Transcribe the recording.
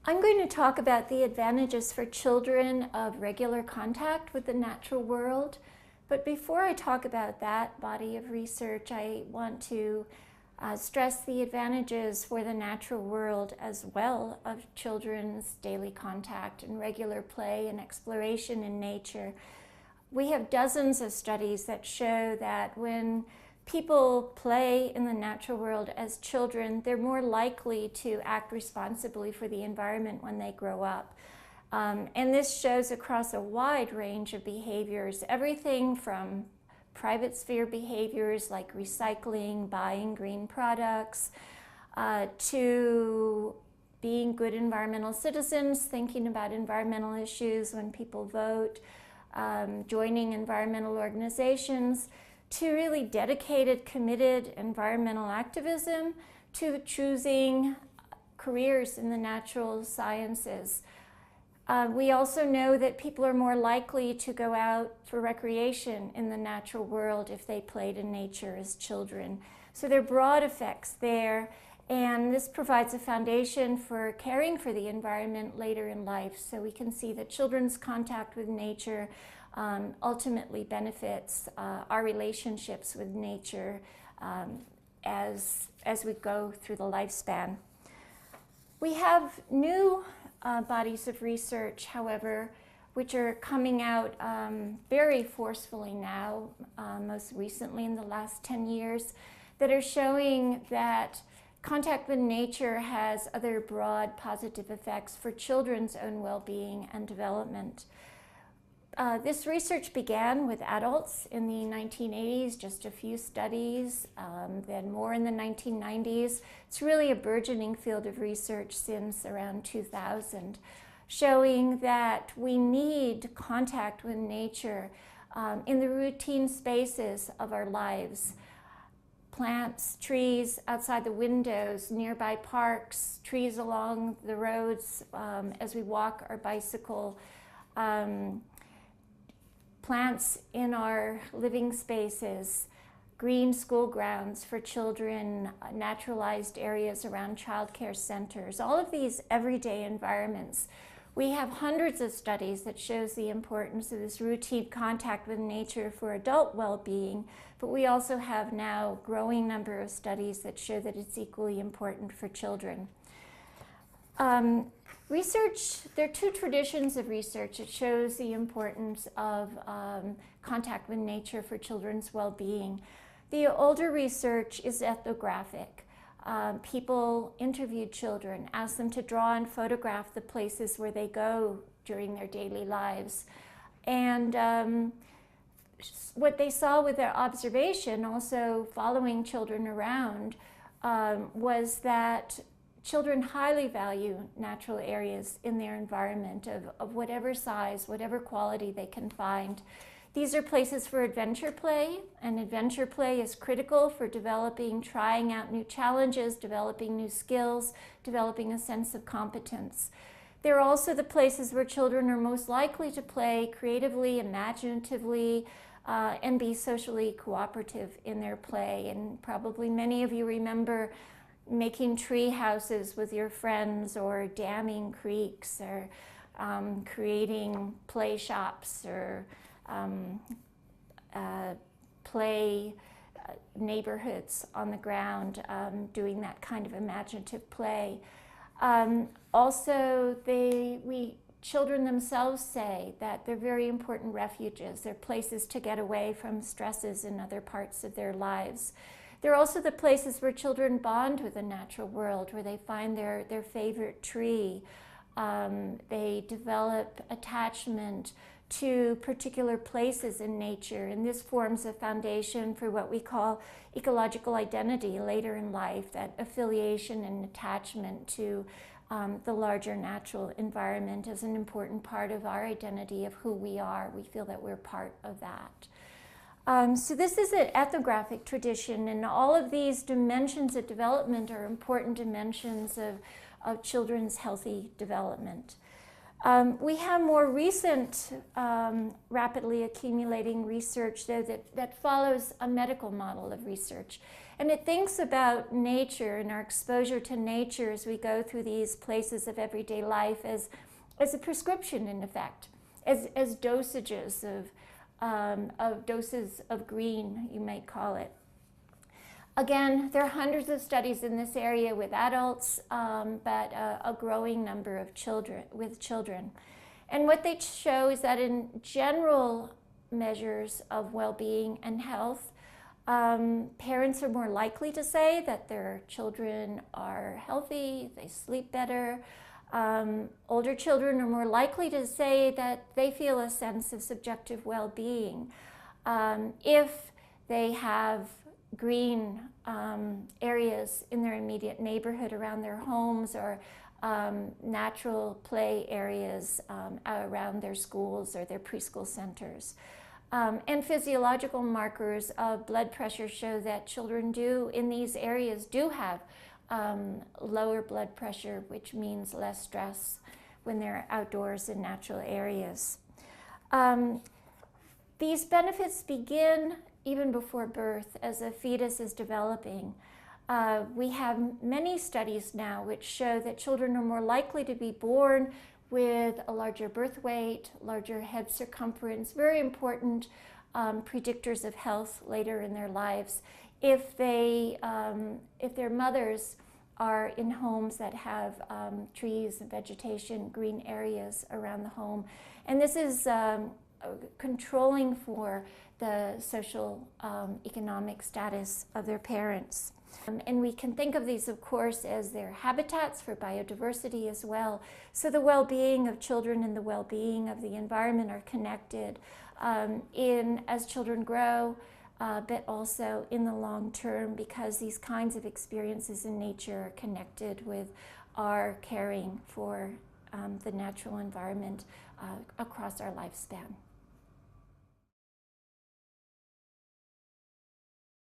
I'm going to talk about the advantages for children of regular contact with the natural world. But before I talk about that body of research, I want to stress the advantages for the natural world as well of children's daily contact and regular play and exploration in nature. We have dozens of studies that show that when people play in the natural world as children, they're more likely to act responsibly for the environment when they grow up. And this shows across a wide range of behaviors, everything from private sphere behaviors like recycling, buying green products, to being good environmental citizens, thinking about environmental issues when people vote, joining environmental organizations, to really dedicated, committed environmental activism, to choosing careers in the natural sciences. We also know that people are more likely to go out for recreation in the natural world if they played in nature as children. So there are broad effects there, and this provides a foundation for caring for the environment later in life. So we can see that children's contact with nature ultimately benefits our relationships with nature as we go through the lifespan. We have new bodies of research, however, which are coming out very forcefully now, most recently in the last 10 years, that are showing that contact with nature has other broad positive effects for children's own well-being and development. This research began with adults in the 1980s, just a few studies, then more in the 1990s. It's really a burgeoning field of research since around 2000, showing that we need contact with nature in the routine spaces of our lives. Plants, trees outside the windows, nearby parks, trees along the roads as we walk or bicycle, plants in our living spaces, green school grounds for children, naturalized areas around childcare centers, all of these everyday environments. We have hundreds of studies that shows the importance of this routine contact with nature for adult well-being, but we also have now a growing number of studies that show that it's equally important for children. Research, there are two traditions of research that shows the importance of contact with nature for children's well-being. The older research is ethnographic. People interviewed children, asked them to draw and photograph the places where they go during their daily lives. And what they saw with their observation, also following children around, was that children highly value natural areas in their environment of whatever size, whatever quality they can find. These are places for adventure play, and adventure play is critical for developing, trying out new challenges, developing new skills, developing a sense of competence. They're also the places where children are most likely to play creatively, imaginatively, and be socially cooperative in their play. And probably many of you remember making tree houses with your friends, or damming creeks, or creating play shops, or play neighborhoods on the ground, doing that kind of imaginative play. Also, children themselves say that they're very important refuges. They're places to get away from stresses in other parts of their lives. They're also the places where children bond with the natural world, where they find their favorite tree. They develop attachment to particular places in nature, and this forms a foundation for what we call ecological identity later in life, that affiliation and attachment to the larger natural environment is an important part of our identity of who we are. We feel that we're part of that. So this is an ethnographic tradition, and all of these dimensions of development are important dimensions of children's healthy development. We have more recent, rapidly accumulating research, though, that follows a medical model of research. And it thinks about nature and our exposure to nature as we go through these places of everyday life as a prescription, in effect, as dosages of doses of green, you might call it. Again, there are hundreds of studies in this area with adults, but a growing number of children. And what they show is that in general measures of well-being and health, parents are more likely to say that their children are healthy, they sleep better. Older children are more likely to say that they feel a sense of subjective well-being. If they have green areas in their immediate neighborhood around their homes, or natural play areas around their schools or their preschool centers. And physiological markers of blood pressure show that children in these areas do have lower blood pressure, which means less stress when they're outdoors in natural areas. These benefits begin even before birth, as a fetus is developing. We have many studies now which show that children are more likely to be born with a larger birth weight, larger head circumference, very important predictors of health later in their lives. If their mothers are in homes that have trees and vegetation, green areas around the home. And this is controlling for the social economic status of their parents. And we can think of these, of course, as their habitats for biodiversity as well. So the well-being of children and the well-being of the environment are connected as children grow, but also in the long term, because these kinds of experiences in nature are connected with our caring for the natural environment across our lifespan.